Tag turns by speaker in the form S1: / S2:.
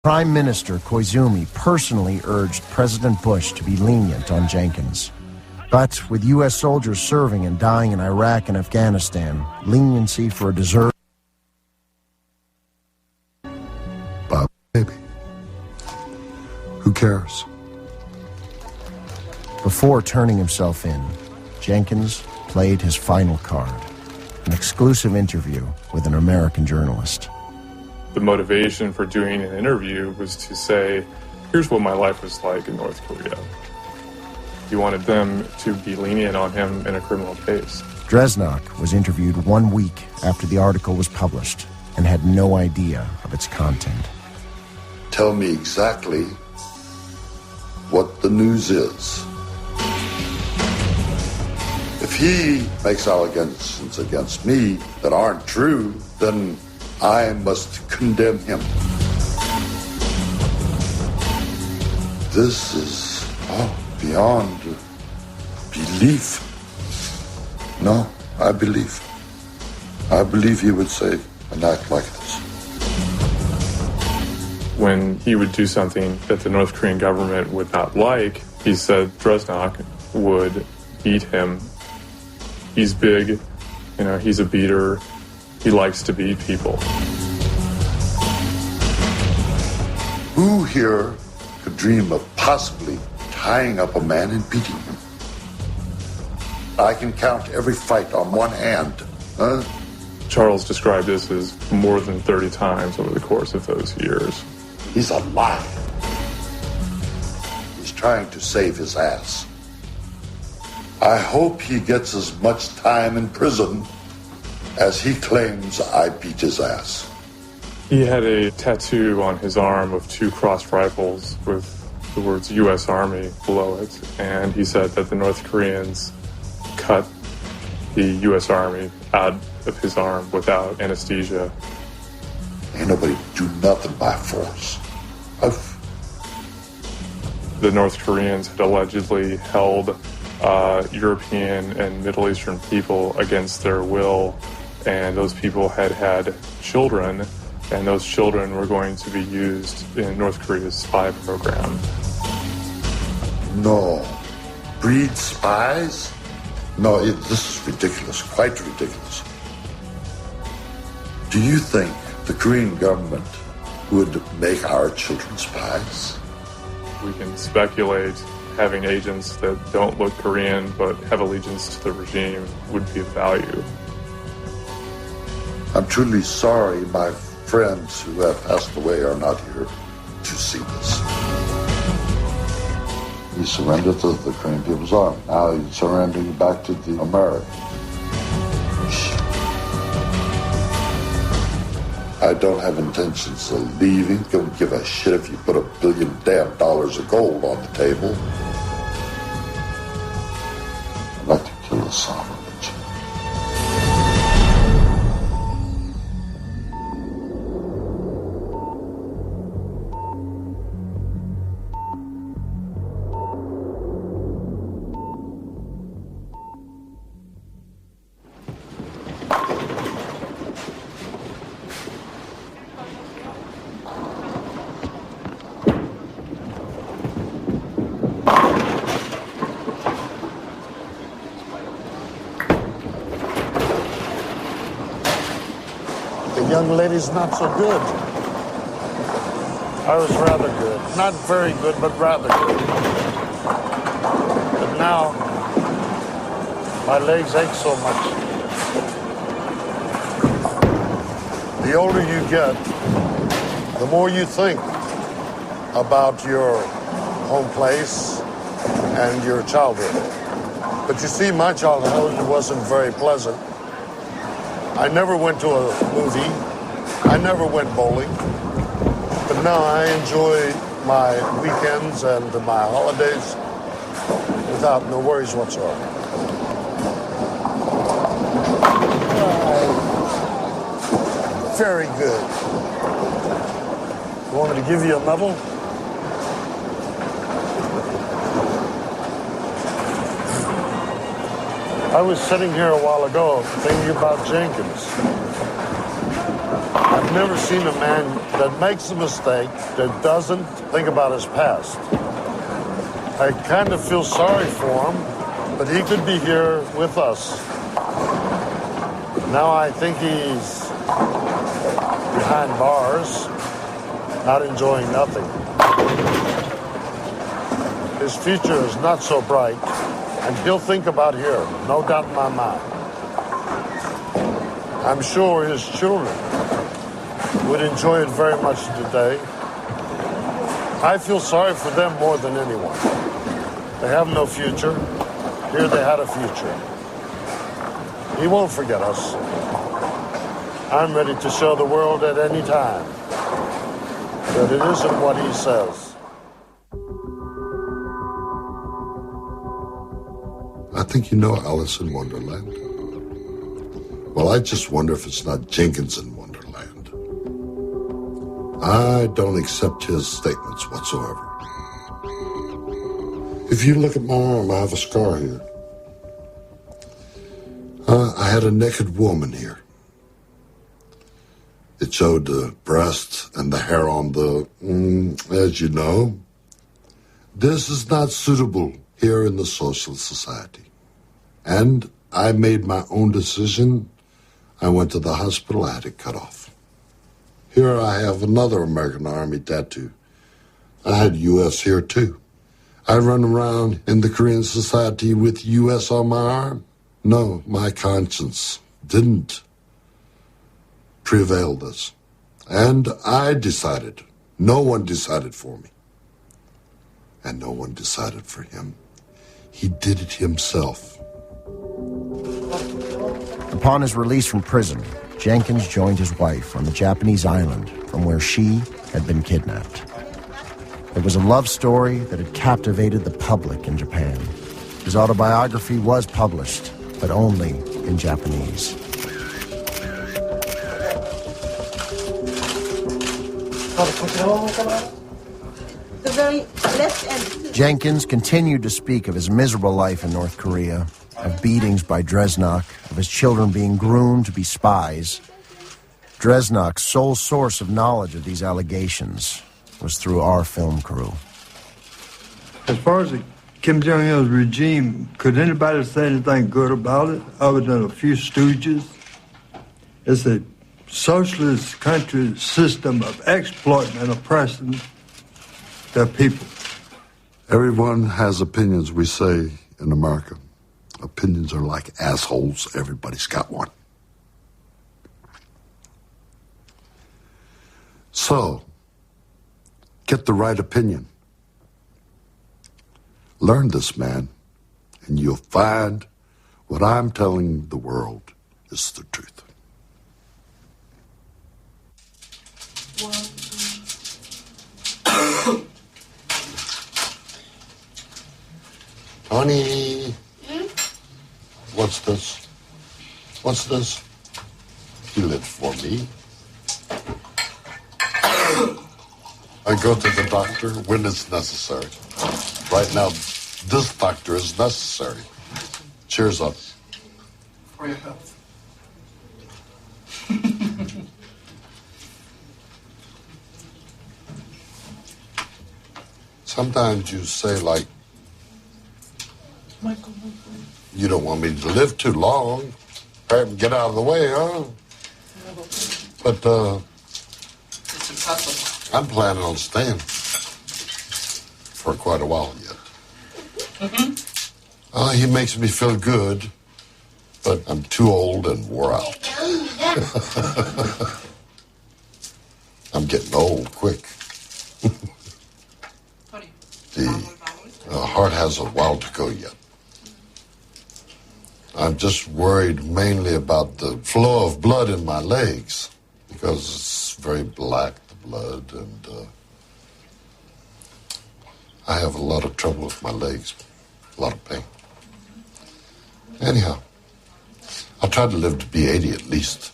S1: Prime Minister Koizumi personally urged President Bush to be lenient on Jenkins. But with U.S. soldiers serving and dying in Iraq and Afghanistan, leniency for a deserved...
S2: Bob, baby. Who cares?
S1: Before turning himself in, Jenkins played his final card, an exclusive interview with an American journalist.
S3: The motivation for doing an interview was to say, here's what my life was like in North Korea. He wanted them to be lenient on him in a criminal case.
S1: Dresnok was interviewed 1 week after the article was published and had no idea of its content.
S2: Tell me exactly what the news is. If he makes allegations against me that aren't true, then I must condemn him. This is beyond belief. No, I believe. I believe he would say an act like this.
S3: When he would do something that the North Korean government would not like, he said Dresnok would beat him. He's big, he's a beater. He likes to beat people.
S2: Who here could dream of possibly tying up a man and beating him? I can count every fight on one hand. Huh?
S3: Charles described this as more than 30 times over the course of those years.
S2: He's a liar. He's trying to save his ass. I hope he gets as much time in prison as he claims I beat his ass.
S3: He had a tattoo on his arm of 2 crossed rifles with the words U.S. Army below it, and he said that the North Koreans cut the U.S. Army out of his arm without anesthesia.
S2: Ain't nobody do nothing by force.
S3: The North Koreans had allegedly held European and Middle Eastern people against their will, and those people had had children, and those children were going to be used in North Korea's spy program.
S2: No. Breed spies? No, this is ridiculous, quite ridiculous. Do you think the Korean government would make our children spies?
S3: We can speculate having agents that don't look Korean but have allegiance to the regime would be of value.
S2: I'm truly sorry my friends who have passed away are not here to see this. He surrendered to the Korean People's Army. Now he's surrendering back to the Americans. I don't have intentions of leaving. Don't give a shit if you put $1 billion of gold on the table. I'd like to kill the son of a bitch.
S4: Young lady's not so good. I was rather good. Not very good, but rather good. But now, my legs ache so much. The older you get, the more you think about your home place and your childhood. But you see, my childhood wasn't very pleasant. I never went to a movie. I never went bowling. But now I enjoy my weekends and my holidays without no worries whatsoever. Very good. You want me to give you a medal? I was sitting here a while ago thinking about Jenkins. I've never seen a man that makes a mistake, that doesn't think about his past. I kind of feel sorry for him, but he could be here with us. Now I think he's behind bars, not enjoying nothing. His future is not so bright, and he'll think about here, no doubt in my mind. I'm sure his children would enjoy it very much today. I feel sorry for them more than anyone. They have no future. Here they had a future. He won't forget us. I'm ready to show the world at any time that it isn't what he says.
S2: I think you know Alice in Wonderland. Well, I just wonder if it's not Jenkins in Wonderland. I don't accept his statements whatsoever. If you look at my arm, I have a scar here. I had a naked woman here. It showed the breast and the hair on the, as you know. This is not suitable here in the social society. And I made my own decision. I went to the hospital, I had it cut off. Here I have another American Army tattoo. I had U.S. here too. I run around in the Korean society with U.S. on my arm. No, my conscience didn't prevail this. And I decided. No one decided for me. And no one decided for him. He did it himself.
S1: Upon his release from prison, Jenkins joined his wife on the Japanese island from where she had been kidnapped. It was a love story that had captivated the public in Japan. His autobiography was published, but only in Japanese.
S5: The very left end.
S1: Jenkins continued to speak of his miserable life in North Korea, of beatings by Dresnok, of his children being groomed to be spies. Dresnok's sole source of knowledge of these allegations was through our film crew.
S6: As far as the Kim Jong-il's regime, could anybody say anything good about it other than a few stooges? It's a socialist country system of exploiting and oppressing their people.
S2: Everyone has opinions, we say in America. Opinions are like assholes. Everybody's got one. So, get the right opinion. Learn this, man, and you'll find what I'm telling the world is the truth. Honey, what's this? What's this? You lit for me. I go to the doctor when it's necessary. Right now, this doctor is necessary. Cheers up.
S7: For your health.
S2: Sometimes you say, like, you don't want me to live too long. Get out of the way, huh? But,
S7: It's impossible.
S2: I'm planning on staying for quite a while yet. He makes me feel good, but I'm too old and wore out. I'm getting old quick. The heart has a while to go yet. I'm just worried mainly about the flow of blood in my legs because it's very black, the blood, and I have a lot of trouble with my legs, a lot of pain. Anyhow, I'll try to live to be 80 at least.